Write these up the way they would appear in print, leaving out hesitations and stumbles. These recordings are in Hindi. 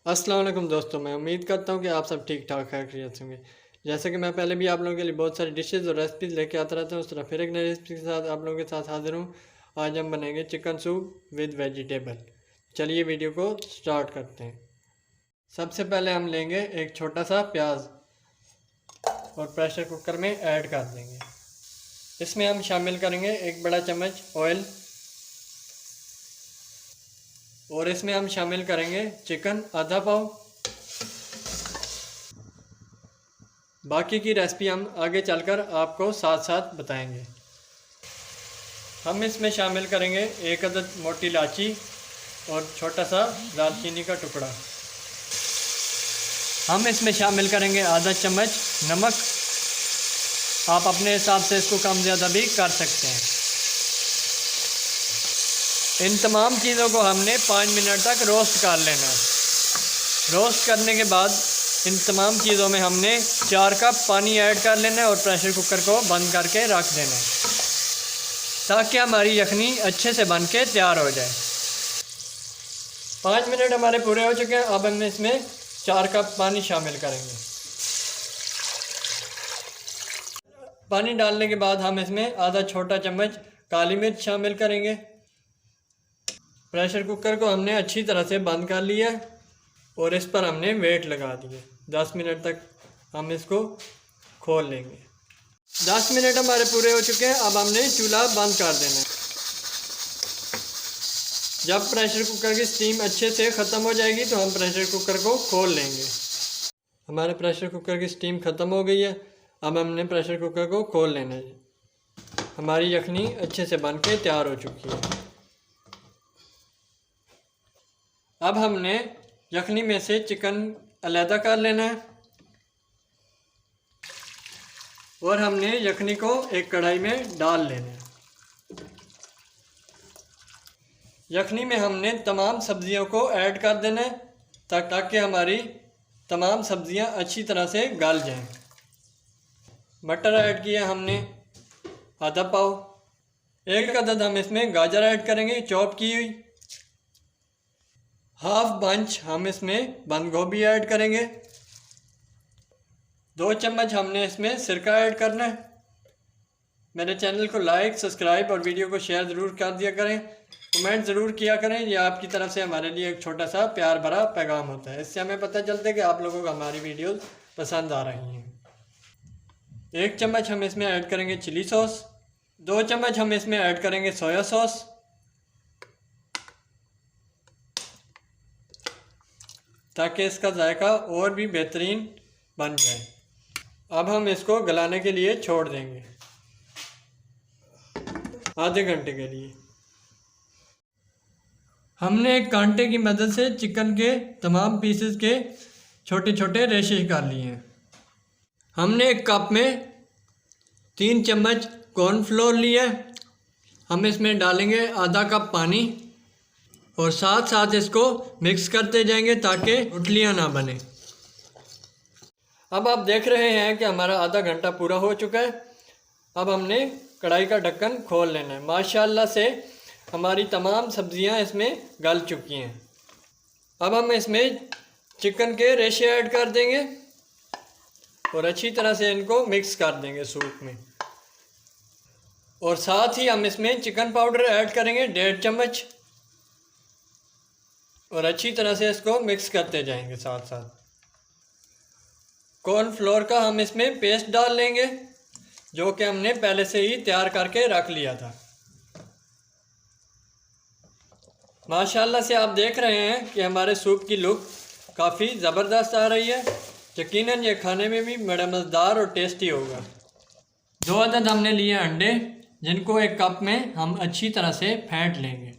अस्सलाम वालेकुम दोस्तों, मैं उम्मीद करता हूँ कि आप सब ठीक ठाक खैरियत होंगे। जैसे कि मैं पहले भी आप लोगों के लिए बहुत सारी डिशेज़ और रेसिपीज़ लेके आता रहता हूँ, उस तरह फिर एक नई रेसिपी के साथ आप लोगों के साथ हाजिर हूँ। आज हम बनाएंगे चिकन सूप विद वेजिटेबल। चलिए वीडियो को स्टार्ट करते हैं। सबसे पहले हम लेंगे एक छोटा सा प्याज और प्रेशर कुकर में ऐड कर देंगे। इसमें हम शामिल करेंगे एक बड़ा चम्मच ऑयल और इसमें हम शामिल करेंगे चिकन आधा पाव। बाकी की रेसिपी हम आगे चलकर आपको साथ साथ बताएंगे। हम इसमें शामिल करेंगे एक अदद मोटी इलायची और छोटा सा दालचीनी का टुकड़ा। हम इसमें शामिल करेंगे आधा चम्मच नमक। आप अपने हिसाब से इसको कम ज़्यादा भी कर सकते हैं। इन तमाम चीज़ों को हमने 5 मिनट तक रोस्ट कर लेना है। रोस्ट करने के बाद इन तमाम चीज़ों में हमने 4 कप पानी ऐड कर लेना है और प्रेशर कुकर को बंद करके रख देना है ताकि हमारी यखनी अच्छे से बन के तैयार हो जाए। 5 मिनट हमारे पूरे हो चुके हैं। अब हम इसमें 4 कप पानी शामिल करेंगे। पानी डालने के बाद हम इसमें आधा छोटा चम्मच काली मिर्च शामिल करेंगे। प्रेशर कुकर को हमने अच्छी तरह से बंद कर लिया और इस पर हमने वेट लगा दिए। 10 मिनट तक हम इसको खोल लेंगे। 10 मिनट हमारे पूरे हो चुके हैं। अब हमने चूल्हा बंद कर देना है। जब प्रेशर कुकर की स्टीम अच्छे से ख़त्म हो जाएगी तो हम प्रेशर कुकर को खोल लेंगे। हमारे प्रेशर कुकर की स्टीम ख़त्म हो गई है। अब हमने प्रेशर कुकर को खोल लेना है। हमारी यखनी अच्छे से बन के तैयार हो चुकी है। अब हमने यखनी में से चिकन अलहदा कर लेना है और हमने यखनी को एक कढ़ाई में डाल लेना है। यखनी में हमने तमाम सब्जियों को ऐड कर देना है ताकि हमारी तमाम सब्जियां अच्छी तरह से गल जाएं। मटर ऐड किया हमने आधा पाव। एक अदद हम इसमें गाजर ऐड करेंगे चॉप की हुई। हाफ बंच हम इसमें बंद गोभी ऐड करेंगे। 2 चम्मच हमने इसमें सिरका ऐड करना है। मेरे चैनल को लाइक सब्सक्राइब और वीडियो को शेयर ज़रूर कर दिया करें। कमेंट ज़रूर किया करें। यह आपकी तरफ से हमारे लिए एक छोटा सा प्यार भरा पैगाम होता है। इससे हमें पता चलता है कि आप लोगों को हमारी वीडियोस पसंद आ रही हैं। 1 चम्मच हम इसमें ऐड करेंगे चिली सॉस। 2 चम्मच हम इसमें ऐड करेंगे सोया सॉस। ताकि इसका जायका और भी बेहतरीन बन जाए। अब हम इसको गलाने के लिए छोड़ देंगे आधे घंटे के लिए। हमने एक कांटे की मदद से चिकन के तमाम पीसेस के छोटे छोटे रेशे कर लिए हैं। हमने एक कप में 3 चम्मच कॉर्नफ्लोर लिया। हम इसमें डालेंगे आधा कप पानी और साथ साथ इसको मिक्स करते जाएंगे ताकि गुठलियाँ ना बने। अब आप देख रहे हैं कि हमारा आधा घंटा पूरा हो चुका है। अब हमने कढ़ाई का ढक्कन खोल लेना है। माशाल्लाह से हमारी तमाम सब्जियां इसमें गल चुकी हैं। अब हम इसमें चिकन के रेशे ऐड कर देंगे और अच्छी तरह से इनको मिक्स कर देंगे सूप में। और साथ ही हम इसमें चिकन पाउडर ऐड करेंगे 1.5 चम्मच और अच्छी तरह से इसको मिक्स करते जाएंगे। साथ साथ कॉर्नफ्लोर का हम इसमें पेस्ट डाल लेंगे जो कि हमने पहले से ही तैयार करके रख लिया था। माशाल्लाह से आप देख रहे हैं कि हमारे सूप की लुक काफ़ी ज़बरदस्त आ रही है। यकीनन ये खाने में भी बड़ा मज़ेदार और टेस्टी होगा। 2 अदद हमने लिए अंडे जिनको एक कप में हम अच्छी तरह से फेंट लेंगे।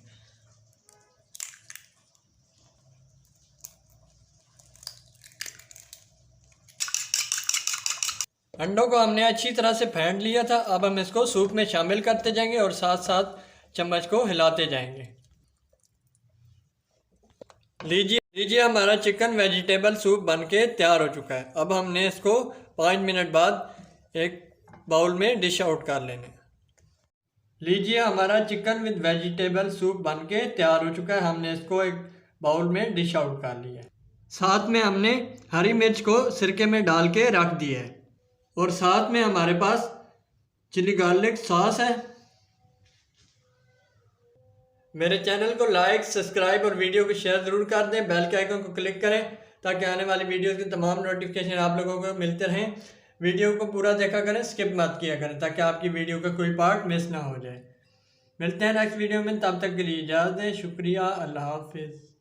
अंडों को हमने अच्छी तरह से फेंट लिया था। अब हम इसको सूप में शामिल करते जाएंगे और साथ साथ चम्मच को हिलाते जाएंगे। लीजिए हमारा चिकन वेजिटेबल सूप बनके तैयार हो चुका है। अब हमने इसको 5 मिनट बाद एक बाउल में डिश आउट कर लेने। लीजिए हमारा चिकन विद वेजिटेबल सूप बनके तैयार हो चुका है। हमने इसको एक बाउल में डिश आउट कर लिया है। साथ में हमने हरी मिर्च को सिरके में डाल के रख दिया है और साथ में हमारे पास चिली गार्लिक सॉस है। मेरे चैनल को लाइक, सब्सक्राइब और वीडियो को शेयर ज़रूर कर दें। बेल के आइकन को क्लिक करें ताकि आने वाली वीडियोज़ की तमाम नोटिफिकेशन आप लोगों को मिलते रहें। वीडियो को पूरा देखा करें, स्किप मत किया करें ताकि आपकी वीडियो का कोई पार्ट मिस ना हो जाए। मिलते हैं नेक्स्ट वीडियो में, तब तक के लिए इजाज़त दें। शुक्रिया, अल्लाह हाफिज़।